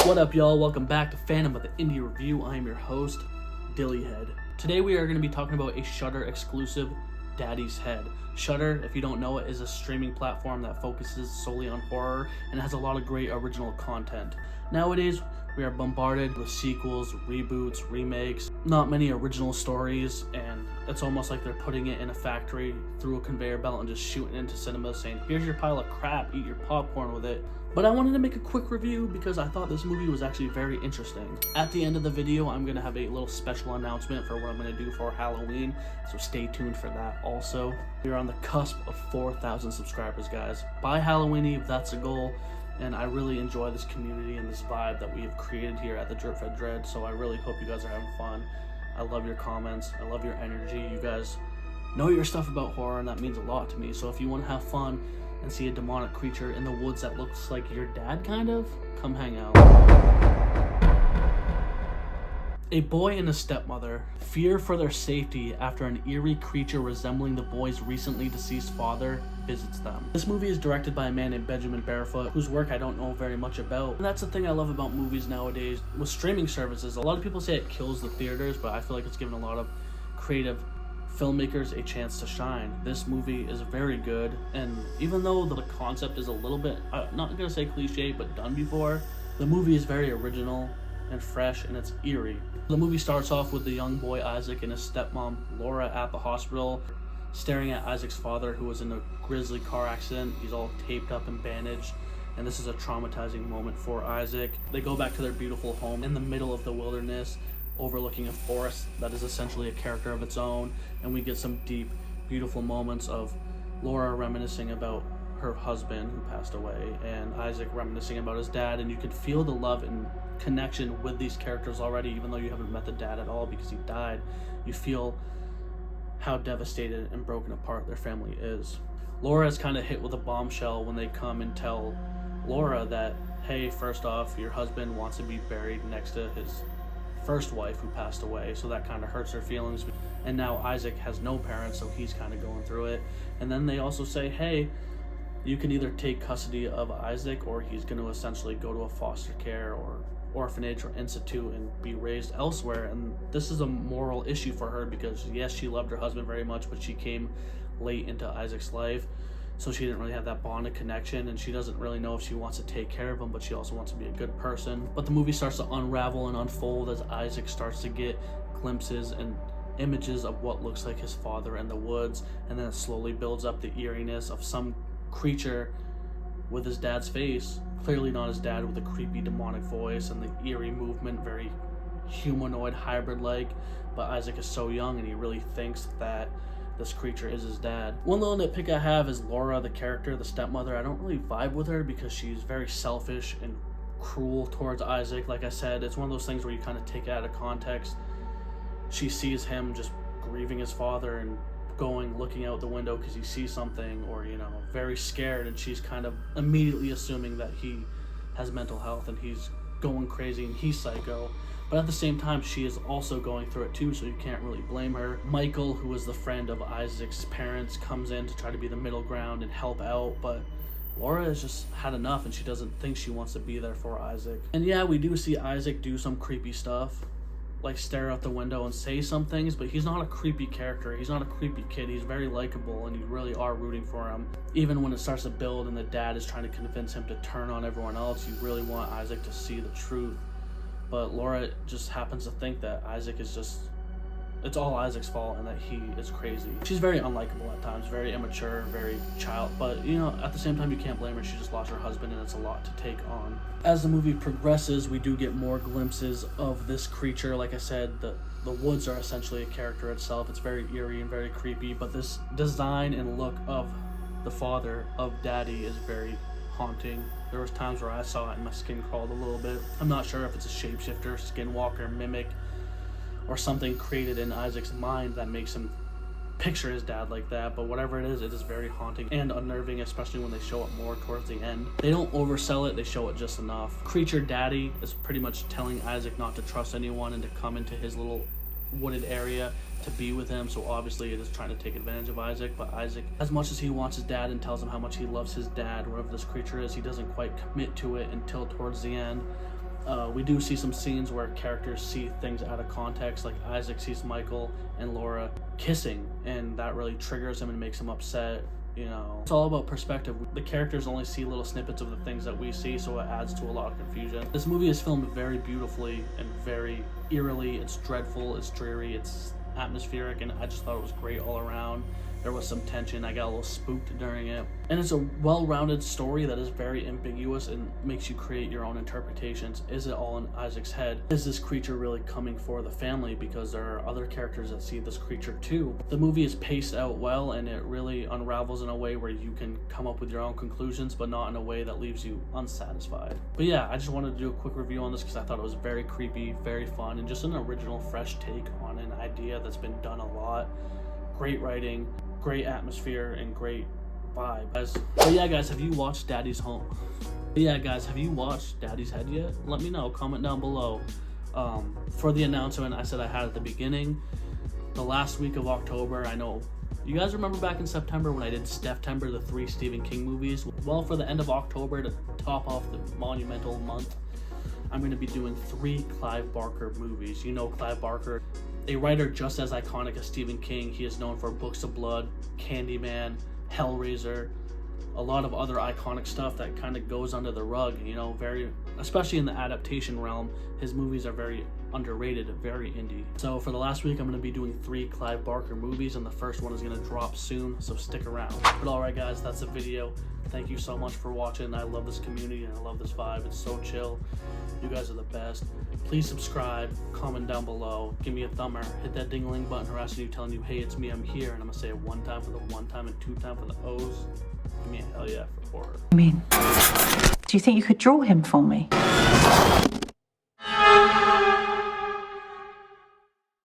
What up, y'all? Welcome back to Phantom of the Indie Review. I am your host, Dillyhead. Today we are going to be talking about a Shudder exclusive, Daddy's Head. Shudder, if you don't know it, is a streaming platform that focuses solely on horror and has a lot of great original content. Nowadays, we are bombarded with sequels, reboots, remakes, not many original stories, and it's almost like they're putting it in a factory through a conveyor belt and just shooting into cinemas saying, here's your pile of crap, eat your popcorn with it. But I wanted to make a quick review because I thought this movie was actually very interesting. At the end of the video, I'm going to have a little special announcement for what I'm going to do for Halloween, so stay tuned for that also. We're on the cusp of 4,000 subscribers, guys. By Halloween Eve, that's a goal, and I really enjoy this community and this vibe that we have created here at the Drip Fed Dread, so I really hope you guys are having fun. I love your comments, I love your energy. You guys know your stuff about horror, and that means a lot to me, so if you want to have fun and see a demonic creature in the woods that looks like your dad, kind of, come hang out. A boy and a stepmother fear for their safety after an eerie creature resembling the boy's recently deceased father visits them. This movie is directed by a man named Benjamin Barefoot, whose work I don't know very much about. And that's the thing I love about movies nowadays. With streaming services, a lot of people say it kills the theaters, but I feel like it's given a lot of creative filmmakers a chance to shine. This movie is very good, and even though the concept is a little bit, not gonna say cliche, but done before, the movie is very original and fresh, and it's eerie. The movie starts off with the young boy Isaac and his stepmom Laura at the hospital, staring at Isaac's father, who was in a grisly car accident. He's all taped up and bandaged, and this is a traumatizing moment for Isaac. They go back to their beautiful home in the middle of the wilderness, overlooking a forest that is essentially a character of its own, and we get some deep, beautiful moments of Laura reminiscing about her husband who passed away, and Isaac reminiscing about his dad, and you can feel the love and connection with these characters already, even though you haven't met the dad at all because he died. You feel how devastated and broken apart their family is. Laura is kind of hit with a bombshell when they come and tell Laura that, hey, first off, your husband wants to be buried next to his first wife who passed away, so that kind of hurts her feelings. And now Isaac has no parents, so he's kind of going through it. And then they also say, hey, you can either take custody of Isaac, or he's going to essentially go to a foster care or orphanage or institute and be raised elsewhere. And this is a moral issue for her because yes, she loved her husband very much, but she came late into Isaac's life, so she didn't really have that bond of connection, and she doesn't really know if she wants to take care of him, but she also wants to be a good person. But the movie starts to unravel and unfold as Isaac starts to get glimpses and images of what looks like his father in the woods, and then it slowly builds up the eeriness of some creature with his dad's face, clearly not his dad, with a creepy demonic voice and the eerie movement, very humanoid, hybrid-like, but Isaac is so young and he really thinks that this creature is his dad. One little nitpick I have is Laura, the character, the stepmother. I don't really vibe with her because she's very selfish and cruel towards Isaac. Like I said, it's one of those things where you kind of take it out of context. She sees him just grieving his father and looking out the window because he sees something, or very scared, and she's kind of immediately assuming that he has mental health and he's going crazy and he's psycho. But at the same time, she is also going through it too, so you can't really blame her. Michael, who is the friend of Isaac's parents, comes in to try to be the middle ground and help out, but Laura has just had enough and she doesn't think she wants to be there for Isaac. And yeah, we do see Isaac do some creepy stuff, like stare out the window and say some things, but he's not a creepy character. He's not a creepy kid. He's very likable, and you really are rooting for him. Even when it starts to build and the dad is trying to convince him to turn on everyone else, you really want Isaac to see the truth. But Laura just happens to think that Isaac is it's all Isaac's fault and that he is crazy. She's very unlikable at times, very immature, very child, but at the same time you can't blame her. She just lost her husband and it's a lot to take on. As the movie progresses, we do get more glimpses of this creature. Like I said, the woods are essentially a character itself. It's very eerie and very creepy, but this design and look of the father, of Daddy, is very haunting. There was times where I saw it and my skin crawled a little bit. I'm not sure if it's a shapeshifter, skinwalker, mimic, or something created in Isaac's mind that makes him picture his dad like that, but whatever it is very haunting and unnerving, especially when they show it more towards the end. They don't oversell it, they show it just enough. Creature Daddy is pretty much telling Isaac not to trust anyone and to come into his little wooded area to be with him, so obviously it is trying to take advantage of Isaac. But Isaac, as much as he wants his dad and tells him how much he loves his dad, whatever this creature is, he doesn't quite commit to it until towards the end. We do see some scenes where characters see things out of context, like Isaac sees Michael and Laura kissing, and that really triggers him and makes him upset. You know, it's all about perspective. The characters only see little snippets of the things that we see, so it adds to a lot of confusion. This movie is filmed very beautifully and very eerily. It's dreadful, it's dreary, it's atmospheric, and I just thought it was great all around. There was some tension. I got a little spooked during it. And it's a well-rounded story that is very ambiguous and makes you create your own interpretations. Is it all in Isaac's head? Is this creature really coming for the family? Because there are other characters that see this creature too. The movie is paced out well, and it really unravels in a way where you can come up with your own conclusions, but not in a way that leaves you unsatisfied. But yeah, I just wanted to do a quick review on this because I thought it was very creepy, very fun, and just an original, fresh take on an idea that's been done a lot. Great writing, great atmosphere, and great vibe. But yeah, guys, have you watched Daddy's Home? Yeah, guys, have you watched Daddy's Head yet? Let me know. Comment down below. For the announcement I said I had at the beginning, the last week of October, I know you guys remember back in September when I did Steptember, the 3 Stephen King movies? Well, for the end of October, to top off the monumental month, I'm going to be doing 3 Clive Barker movies. You know Clive Barker, a writer just as iconic as Stephen King. He is known for Books of Blood, Candyman, Hellraiser, a lot of other iconic stuff that kind of goes under the rug, you know, especially in the adaptation realm. His movies are very underrated, very indie. So for the last week, I'm going to be doing 3 Clive Barker movies, and the first one is going to drop soon, so stick around. But alright guys, that's the video. Thank you so much for watching. I love this community and I love this vibe. It's so chill. You guys are the best. Please subscribe, comment down below, give me a thumb, hit that ding-a-ling button harassing you, telling you, hey, it's me, I'm here, and I'm gonna say it 1 time for the 1 time and 2 time for the O's. Give me a hell yeah for horror. I mean, do you think you could draw him for me?